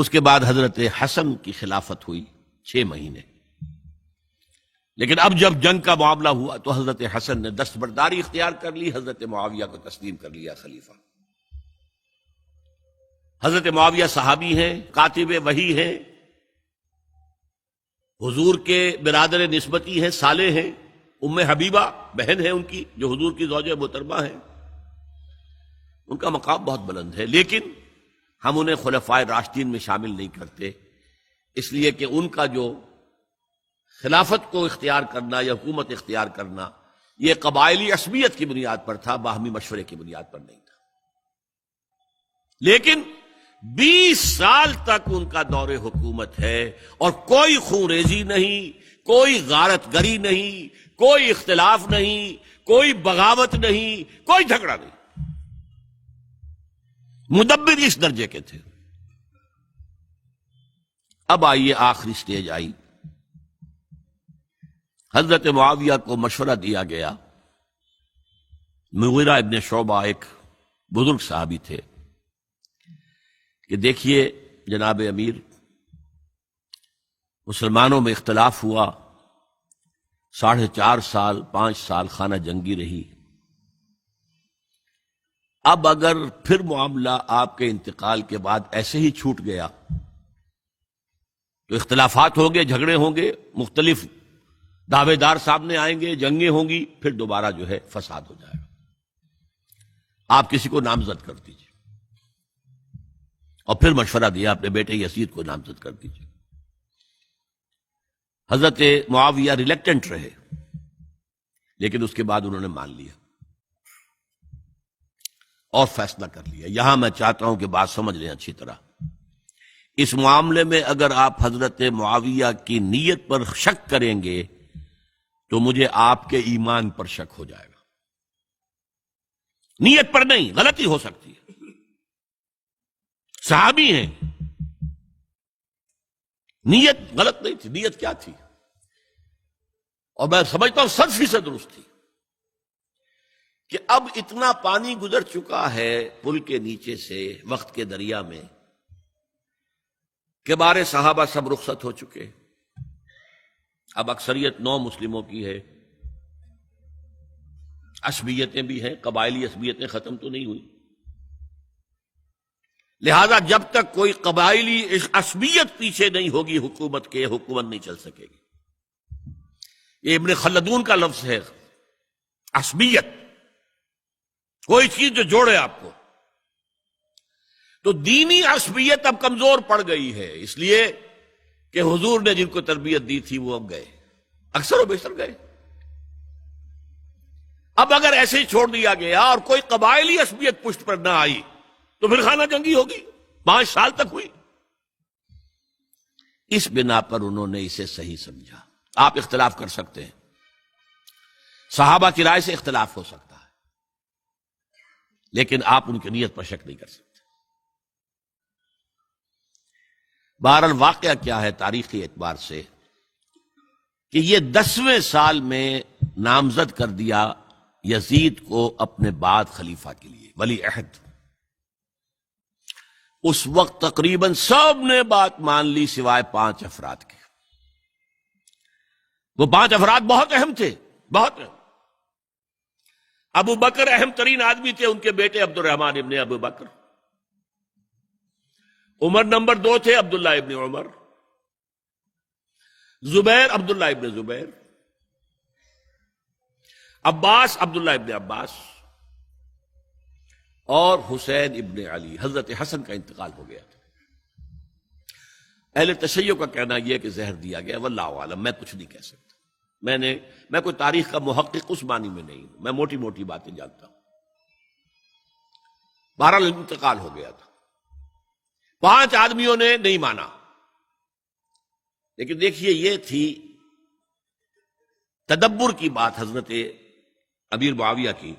اس کے بعد حضرت حسن کی خلافت ہوئی 6 مہینے. لیکن اب جب جنگ کا معاملہ ہوا تو حضرت حسن نے دستبرداری اختیار کر لی، حضرت معاویہ کو تسلیم کر لیا خلیفہ. حضرت معاویہ صحابی ہیں، کاتب وحی ہیں، حضور کے برادر نسبتی ہیں، صالح ہیں. ام حبیبہ بہن ہے ان کی، جو حضور کی زوجہ محترمہ ہے. ان کا مقام بہت بلند ہے، لیکن ہم انہیں خلفائے راشدین میں شامل نہیں کرتے، اس لیے کہ ان کا جو خلافت کو اختیار کرنا یا حکومت اختیار کرنا یہ قبائلی عصبیت کی بنیاد پر تھا، باہمی مشورے کی بنیاد پر نہیں تھا. لیکن 20 سال تک ان کا دور حکومت ہے اور کوئی خونریزی نہیں، کوئی غارت گری نہیں، کوئی اختلاف نہیں، کوئی بغاوت نہیں، کوئی جھگڑا نہیں. مدبر اس درجے کے تھے. اب آئیے آخری سٹیج آئی. حضرت معاویہ کو مشورہ دیا گیا. مغیرہ ابن شعبہ ایک بزرگ صحابی تھے کہ دیکھیے جناب امیر، مسلمانوں میں اختلاف ہوا، 4.5 سال 5 سال خانہ جنگی رہی. اب اگر پھر معاملہ آپ کے انتقال کے بعد ایسے ہی چھوٹ گیا تو اختلافات ہوں گے، جھگڑے ہوں گے، مختلف دعوے دار سامنے آئیں گے، جنگیں ہوں گی، پھر دوبارہ جو ہے فساد ہو جائے گا. آپ کسی کو نامزد کر دیجیے. اور پھر مشورہ دیا اپنے بیٹے یزید کو نامزد کر دیجیے. حضرت معاویہ ریلیکٹنٹ رہے، لیکن اس کے بعد انہوں نے مان لیا اور فیصلہ کر لیا. یہاں میں چاہتا ہوں کہ بات سمجھ لیں اچھی طرح. اس معاملے میں اگر آپ حضرت معاویہ کی نیت پر شک کریں گے تو مجھے آپ کے ایمان پر شک ہو جائے گا. نیت پر نہیں، غلطی ہو سکتی ہے. صحابی ہیں، نیت غلط نہیں تھی. نیت کیا تھی؟ اور میں سمجھتا ہوں 100% درست تھی کہ اب اتنا پانی گزر چکا ہے پل کے نیچے سے وقت کے دریا میں کہ بارے صحابہ سب رخصت ہو چکے. اب اکثریت 9 مسلموں کی ہے، عصبیتیں بھی ہیں، قبائلی عصبیتیں ختم تو نہیں ہوئی. لہذا جب تک کوئی قبائلی عصبیت پیچھے نہیں ہوگی حکومت کے، حکومت نہیں چل سکے گی. یہ ابن خلدون کا لفظ ہے، عصبیت، کوئی چیز جو جوڑے آپ کو. تو دینی عصبیت اب کمزور پڑ گئی ہے، اس لیے کہ حضور نے جن کو تربیت دی تھی وہ اب گئے، اکثر و بیشتر گئے. اب اگر ایسے ہی چھوڑ دیا گیا اور کوئی قبائلی عصبیت پشت پر نہ آئی تو پھر خانہ جنگی ہوگی. 5 سال تک ہوئی. اس بنا پر انہوں نے اسے صحیح سمجھا. آپ اختلاف کر سکتے ہیں، صحابہ کی رائے سے اختلاف ہو سکتا ہے، لیکن آپ ان کی نیت پر شک نہیں کر سکتے. بہرحال واقعہ کیا ہے تاریخی اعتبار سے کہ یہ 10ویں سال میں نامزد کر دیا یزید کو اپنے بعد خلیفہ کے لیے، ولی عہد. اس وقت تقریباً سب نے بات مان لی سوائے 5 افراد کے. وہ 5 افراد بہت اہم تھے، بہت اہم. ابو بکر اہم ترین آدمی تھے، ان کے بیٹے عبد الرحمن ابن ابو بکر. عمر نمبر 2 تھے، عبداللہ ابن عمر. زبیر عبداللہ ابن زبیر. عباس عبداللہ ابن عباس. اور حسین ابن علی. حضرت حسن کا انتقال ہو گیا تھا. اہل تشیع کا کہنا یہ کہ زہر دیا گیا، واللہ عالم، میں کچھ نہیں کہہ سکتا. میں کوئی تاریخ کا محقق اس معنی میں نہیں ہوں، میں موٹی موٹی باتیں جانتا ہوں. بہرحال انتقال ہو گیا تھا. 5 آدمیوں نے نہیں مانا. لیکن دیکھیے یہ تھی تدبر کی بات حضرت امیر معاویہ کی.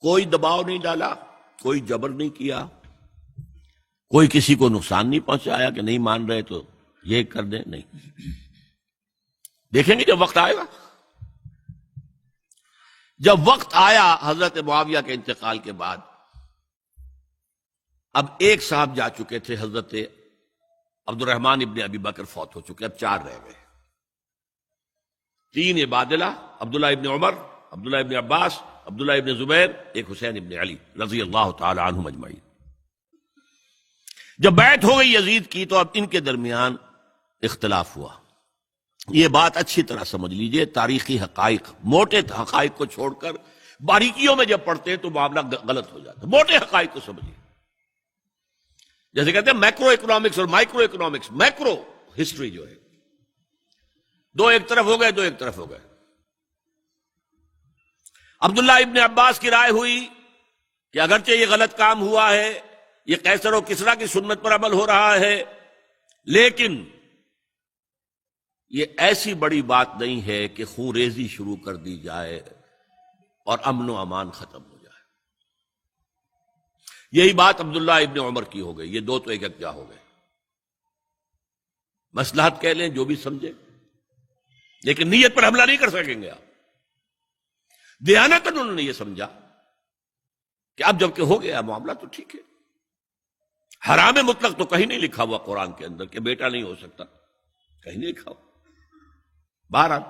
کوئی دباؤ نہیں ڈالا، کوئی جبر نہیں کیا، کوئی کسی کو نقصان نہیں پہنچایا کہ نہیں مان رہے تو یہ کر دیں. نہیں، دیکھیں گے جب وقت آئے گا. جب وقت آیا حضرت معاویہ کے انتقال کے بعد اب ایک صاحب جا چکے تھے، حضرت عبد الرحمن ابن ابی بکر فوت ہو چکے، اب 4 رہ گئے، 3 عبادلہ، عبداللہ ابن عمر، عبداللہ ابن عباس، عبداللہ ابن زبیر، ایک حسین ابن علی رضی اللہ تعالی عنہم اجمعین۔ جب بیعت ہو گئی یزید کی تو اب ان کے درمیان اختلاف ہوا۔ یہ بات اچھی طرح سمجھ لیجئے، تاریخی حقائق، موٹے حقائق کو چھوڑ کر باریکیوں میں جب پڑھتے ہیں تو معاملہ غلط ہو جاتا ہے۔ موٹے حقائق کو سمجھیے، جیسے کہتے ہیں میکرو اکنامکس اور مائکرو اکنامکس۔ میکرو ہسٹری جو ہے، 2 ایک طرف ہو گئے، 2 ایک طرف ہو گئے۔ عبداللہ ابن عباس کی رائے ہوئی کہ اگرچہ یہ غلط کام ہوا ہے، یہ قیصر و کسریٰ کی سنت پر عمل ہو رہا ہے، لیکن یہ ایسی بڑی بات نہیں ہے کہ خون ریزی شروع کر دی جائے اور امن و امان ختم ہو جائے۔ یہی بات عبداللہ ابن عمر کی ہو گئی، یہ 2 تو ایک جا ہو گئے۔ مصلحت کہہ لیں جو بھی سمجھے، لیکن نیت پر حملہ نہیں کر سکیں گے آپ۔ دیانتاً انہوں نے یہ سمجھا کہ اب جب کہ ہو گیا معاملہ تو ٹھیک ہے۔ حرام مطلق تو کہیں نہیں لکھا ہوا قرآن کے اندر کہ بیٹا نہیں ہو سکتا، کہیں نہیں لکھا ہوا۔ بہرحال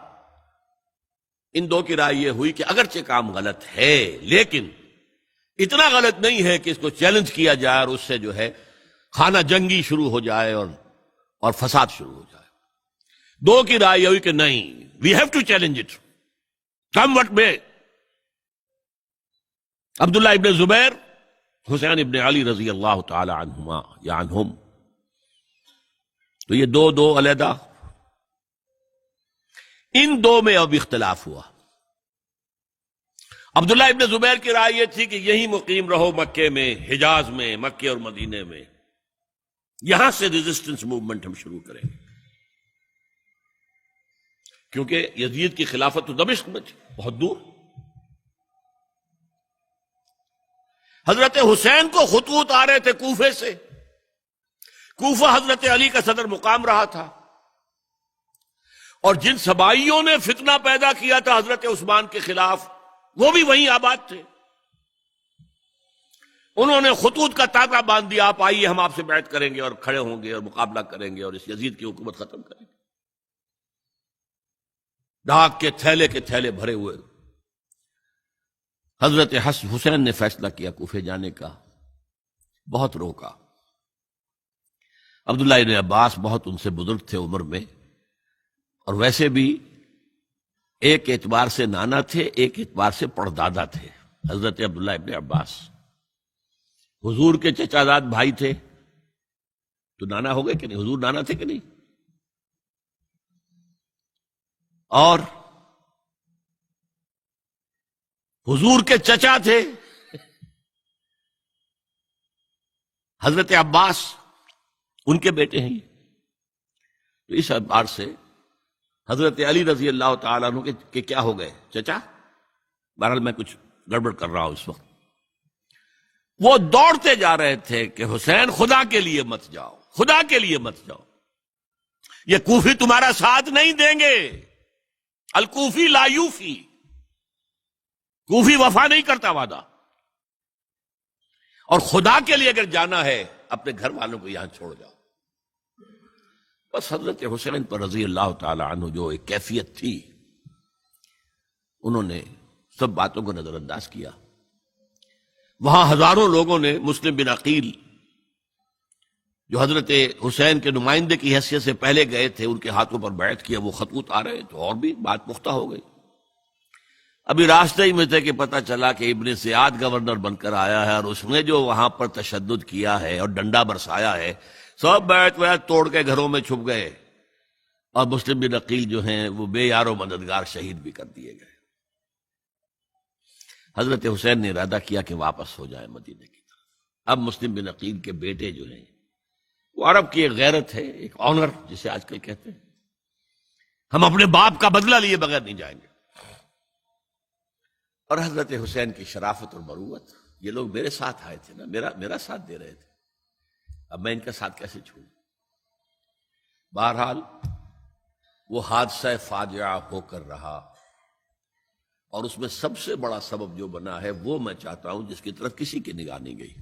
ان 2 کی رائے یہ ہوئی کہ اگرچہ کام غلط ہے لیکن اتنا غلط نہیں ہے کہ اس کو چیلنج کیا جائے اور اس سے جو ہے خانہ جنگی شروع ہو جائے اور فساد شروع ہو جائے۔ 2 کی رائے یہ ہوئی کہ نہیں، we have to challenge it come what میں۔ عبداللہ ابن زبیر، حسین ابن علی رضی اللہ تعالی عنہما یا عنہم، تو یہ 2 علیحدہ۔ ان 2 میں اب اختلاف ہوا۔ عبداللہ ابن زبیر کی رائے یہ تھی کہ یہیں مقیم رہو مکے میں، حجاز میں، مکے اور مدینے میں، یہاں سے ریزسٹنس موومنٹ ہم شروع کریں گے، کیونکہ یزید کی خلافت تو دمشق میں تھی، بہت دور۔ حضرت حسین کو خطوط آ رہے تھے کوفے سے، کوفہ حضرت علی کا صدر مقام رہا تھا، اور جن سبائیوں نے فتنہ پیدا کیا تھا حضرت عثمان کے خلاف وہ بھی وہیں آباد تھے۔ انہوں نے خطوط کا تاغا باندھ دیا، آپ آئیے ہم آپ سے بیعت کریں گے اور کھڑے ہوں گے اور مقابلہ کریں گے اور اس یزید کی حکومت ختم کریں گے۔ ڈاک کے تھیلے بھرے ہوئے۔ حضرت حسین نے فیصلہ کیا کوفے جانے کا، بہت روکا۔ عبداللہ ابن عباس بہت ان سے بزرگ تھے عمر میں، اور ویسے بھی ایک اعتبار سے نانا تھے، ایک اعتبار سے پردادا تھے۔ حضرت عبداللہ ابن عباس حضور کے چچا زاد بھائی تھے، تو نانا ہو گئے کہ نہیں؟ حضور نانا تھے کہ نہیں؟ اور حضور کے چچا تھے حضرت عباس، ان کے بیٹے ہیں یہ۔ تو اس اعتبار سے حضرت علی رضی اللہ تعالیٰ عنہ کے کیا ہو گئے؟ چچا۔ بہرحال میں کچھ گڑبڑ کر رہا ہوں اس وقت۔ وہ دوڑتے جا رہے تھے کہ حسین خدا کے لیے مت جاؤ، خدا کے لیے مت جاؤ، یہ کوفی تمہارا ساتھ نہیں دیں گے، الکوفی لا یوفی، کوفی وفا نہیں کرتا وعدہ، اور خدا کے لیے اگر جانا ہے اپنے گھر والوں کو یہاں چھوڑ جاؤ۔ بس حضرت حسین پر رضی اللہ تعالی عنہ جو ایک کیفیت تھی، انہوں نے سب باتوں کو نظر انداز کیا۔ وہاں ہزاروں لوگوں نے مسلم بن عقیل جو حضرت حسین کے نمائندے کی حیثیت سے پہلے گئے تھے، ان کے ہاتھوں پر بیعت کیا، وہ خطوط آ رہے تو اور بھی بات پختہ ہو گئی۔ ابھی راستے ہی میں تھے کہ پتہ چلا کہ ابن زیاد گورنر بن کر آیا ہے، اور اس نے جو وہاں پر تشدد کیا ہے اور ڈنڈا برسایا ہے، سب بیعت توڑ کے گھروں میں چھپ گئے، اور مسلم بن عقیل جو ہیں وہ بے یار و مددگار شہید بھی کر دیے گئے۔ حضرت حسین نے ارادہ کیا کہ واپس ہو جائے مدینے کی طرف۔ اب مسلم بن عقیل کے بیٹے جو ہیں، وہ عرب کی ایک غیرت ہے، ایک آنر جسے آج کل کہتے ہیں، ہم اپنے باپ کا بدلہ لیے بغیر نہیں جائیں گے۔ اور حضرت حسین کی شرافت اور مروت، یہ لوگ میرے ساتھ آئے تھے نا، میرا ساتھ دے رہے تھے، اب میں ان کا ساتھ کیسے چھوڑوں؟ بہرحال وہ حادثہ فاجعہ ہو کر رہا، اور اس میں سب سے بڑا سبب جو بنا ہے وہ میں چاہتا ہوں جس کی طرف کسی کی نگاہ نہیں گئی۔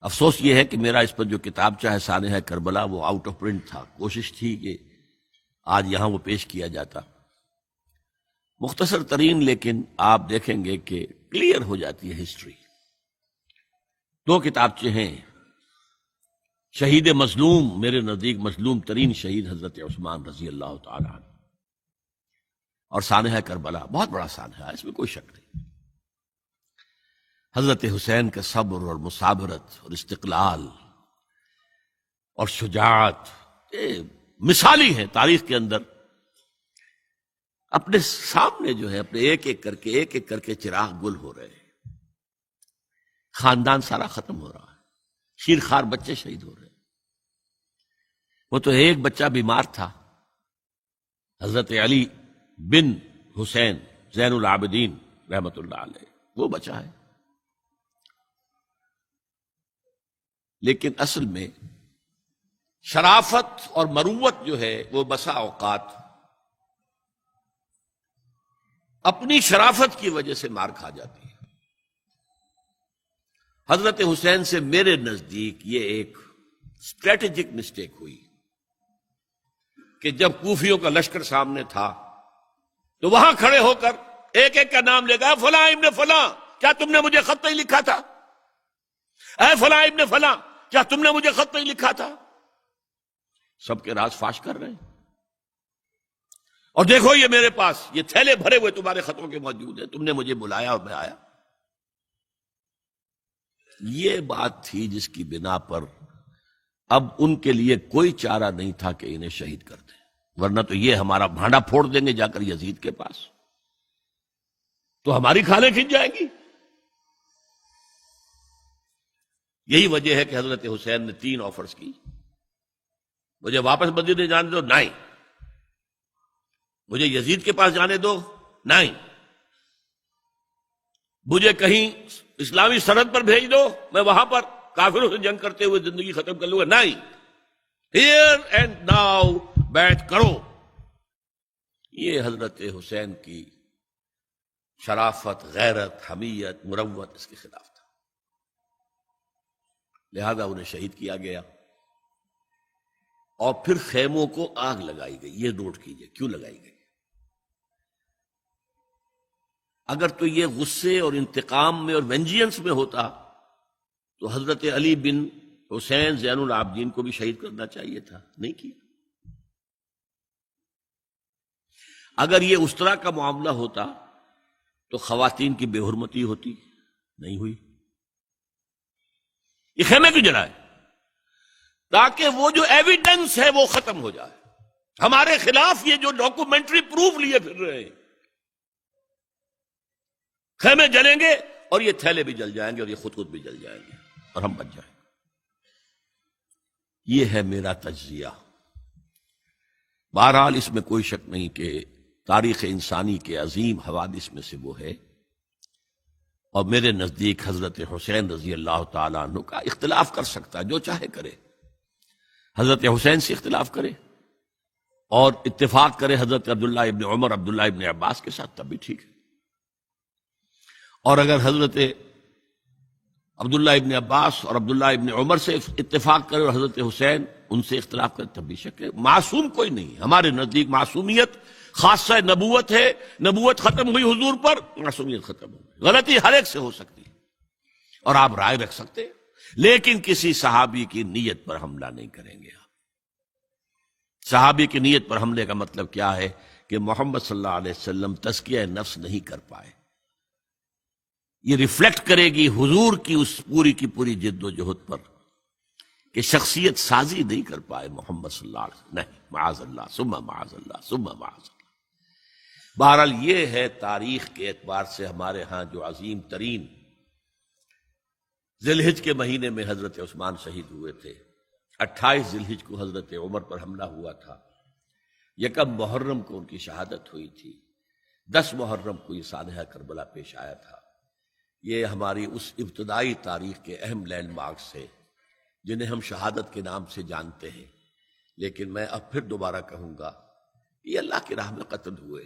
افسوس یہ ہے کہ میرا اس پر جو کتابچہ ہے سانحہ کربلا وہ آؤٹ آف پرنٹ تھا، کوشش تھی کہ آج یہاں وہ پیش کیا جاتا، مختصر ترین، لیکن آپ دیکھیں گے کہ کلیئر ہو جاتی ہے ہسٹری۔ دو کتابچے ہیں، شہید مظلوم، میرے نزدیک مظلوم ترین شہید حضرت عثمان رضی اللہ تعالی عنہ، اور سانحہ کربلا، بہت بڑا سانحہ ہے، اس میں کوئی شک نہیں۔ حضرت حسین کا صبر اور مثابرت اور استقلال اور شجاعت یہ مثالی ہے تاریخ کے اندر۔ اپنے سامنے جو ہے اپنے ایک ایک کر کے چراغ گل ہو رہے ہیں، خاندان سارا ختم ہو رہا ہے، شیرخوار بچے شہید ہو رہے ہیں۔ وہ تو ایک بچہ بیمار تھا، حضرت علی بن حسین زین العابدین رحمت اللہ علیہ، وہ بچا ہے۔ لیکن اصل میں شرافت اور مروت جو ہے وہ بسا اوقات اپنی شرافت کی وجہ سے مار کھا جاتی ہے۔ حضرت حسین سے میرے نزدیک یہ ایک اسٹریٹجک مسٹیک ہوئی کہ جب کوفیوں کا لشکر سامنے تھا تو وہاں کھڑے ہو کر ایک ایک کا نام لے گا، فلاں ابن فلاں، کیا تم نے مجھے خط نہیں لکھا تھا؟ اے فلاں ابن فلاں، کیا تم نے مجھے خط نہیں لکھا تھا؟ سب کے راز فاش کر رہے ہیں، اور دیکھو یہ میرے پاس یہ تھیلے بھرے ہوئے تمہارے خطوں کے موجود ہیں، تم نے مجھے بلایا اور میں آیا۔ یہ بات تھی جس کی بنا پر اب ان کے لیے کوئی چارہ نہیں تھا کہ انہیں شہید کر دیں، ورنہ تو یہ ہمارا بھانڈا پھوڑ دیں گے جا کر یزید کے پاس، تو ہماری کھالیں کھنچ جائیں گی۔ یہی وجہ ہے کہ حضرت حسین نے 3 آفرز کی، مجھے واپس مدینے جانے دو، نہیں، مجھے یزید کے پاس جانے دو، نہیں، مجھے کہیں اسلامی سرحد پر بھیج دو، میں وہاں پر کافروں سے جنگ کرتے ہوئے زندگی ختم کر لوں گا، نہیں، ہیئر اینڈ ناؤ بیٹھ کرو۔ یہ حضرت حسین کی شرافت، غیرت، حمیت، مروت اس کے خلاف تھا، لہذا انہیں شہید کیا گیا، اور پھر خیموں کو آگ لگائی گئی۔ یہ نوٹ کیجئے کیوں لگائی گئی۔ اگر تو یہ غصے اور انتقام میں اور وینجینس میں ہوتا تو حضرت علی بن حسین زین العابدین کو بھی شہید کرنا چاہیے تھا، نہیں کیا۔ اگر یہ اس طرح کا معاملہ ہوتا تو خواتین کی بے حرمتی ہوتی، نہیں ہوئی۔ یہ خیمے کیوں جلائے؟ تاکہ وہ جو ایویڈنس ہے وہ ختم ہو جائے، ہمارے خلاف یہ جو ڈاکومنٹری پروف لیے پھر رہے ہیں، خیمے جلیں گے اور یہ تھیلے بھی جل جائیں گے اور یہ خود بھی جل جائیں گے اور ہم بچ جائیں گے۔ یہ ہے میرا تجزیہ۔ بہرحال اس میں کوئی شک نہیں کہ تاریخ انسانی کے عظیم حوادث میں سے وہ ہے، اور میرے نزدیک حضرت حسین رضی اللہ تعالیٰ عنہ کا اختلاف کر سکتا ہے، جو چاہے کرے، حضرت حسین سے اختلاف کرے اور اتفاق کرے حضرت عبداللہ ابن عمر، عبداللہ ابن عباس کے ساتھ، تب بھی ٹھیک ہے، اور اگر حضرت عبداللہ ابن عباس اور عبداللہ ابن عمر سے اتفاق کرے اور حضرت حسین ان سے اختلاف کرے، تب بھی شک ہے۔ معصوم کوئی نہیں، ہمارے نزدیک معصومیت خاصہ نبوت ہے، نبوت ختم ہوئی حضور پر، معصومیت ختم ہوئی، غلطی ہر ایک سے ہو سکتی ہے اور آپ رائے رکھ سکتے ہیں، لیکن کسی صحابی کی نیت پر حملہ نہیں کریں گے۔ صحابی کی نیت پر حملے کا مطلب کیا ہے کہ محمد صلی اللہ علیہ وسلم تزکیہ نفس نہیں کر پائے، یہ ریفلیکٹ کرے گی حضور کی اس پوری کی پوری جد و جہد پر کہ شخصیت سازی نہیں کر پائے محمد صلی اللہ علیہ وسلم، نہیں، معاذ اللہ ثم معاذ اللہ ثم معاذ اللہ۔ بہرحال یہ ہے تاریخ کے اعتبار سے ہمارے ہاں جو عظیم ترین ذی الحج کے مہینے میں حضرت عثمان شہید ہوئے تھے، 28 ذی الحج کو حضرت عمر پر حملہ ہوا تھا، 1 محرم کو ان کی شہادت ہوئی تھی، 10 محرم کو یہ سانحہ کربلا پیش آیا تھا۔ یہ ہماری اس ابتدائی تاریخ کے اہم لینڈ مارکس ہیں جنہیں ہم شہادت کے نام سے جانتے ہیں، لیکن میں اب پھر دوبارہ کہوں گا یہ اللہ کی راہ میں قتل ہوئے۔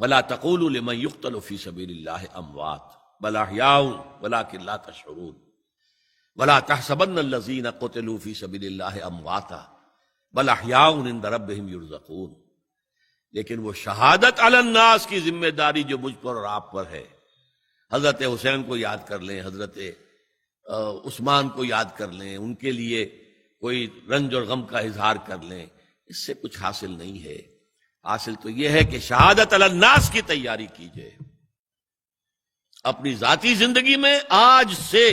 وَلَا تَقُولُوا لِمَنْ يُقْتَلُ فِي سَبِيلِ اللَّهِ أَمْوَاتٌ بَلْ أَحْيَاءٌ وَلَٰكِنْ لَا تَشْعُرُونَ۔ ولا تحسبن الذین قتلوا فی سبیل اللہ امواتا بل احیاء عند ربہم یرزقون، لیکن وہ شہادت علی الناس کی ذمہ داری جو مجھ پر اور آپ پر ہے، حضرت حسین کو یاد کر لیں، حضرت عثمان کو یاد کر لیں، ان کے لیے کوئی رنج اور غم کا اظہار کر لیں، اس سے کچھ حاصل نہیں ہے۔ حاصل تو یہ ہے کہ شہادت علی الناس کی تیاری کیجئے، اپنی ذاتی زندگی میں آج سے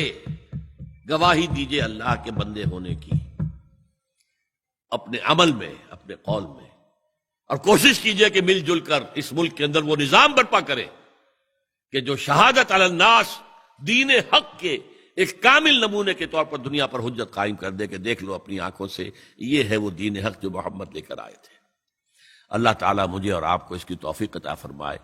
گواہی دیجئے اللہ کے بندے ہونے کی، اپنے عمل میں، اپنے قول میں، اور کوشش کیجئے کہ مل جل کر اس ملک کے اندر وہ نظام برپا کرے کہ جو شہادت علی الناس، دین حق کے ایک کامل نمونے کے طور پر دنیا پر حجت قائم کر دے کہ دیکھ لو اپنی آنکھوں سے، یہ ہے وہ دین حق جو محمد لے کر آئے تھے۔ اللہ تعالیٰ مجھے اور آپ کو اس کی توفیق عطا فرمائے۔